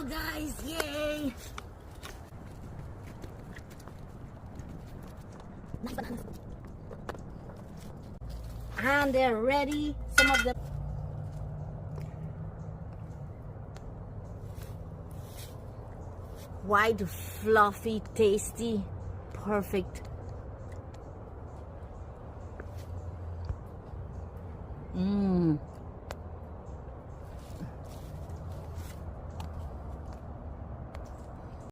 now, guys. Yay! Nice bananas. And they're ready. Some of them. White, fluffy, tasty, perfect. Mmm.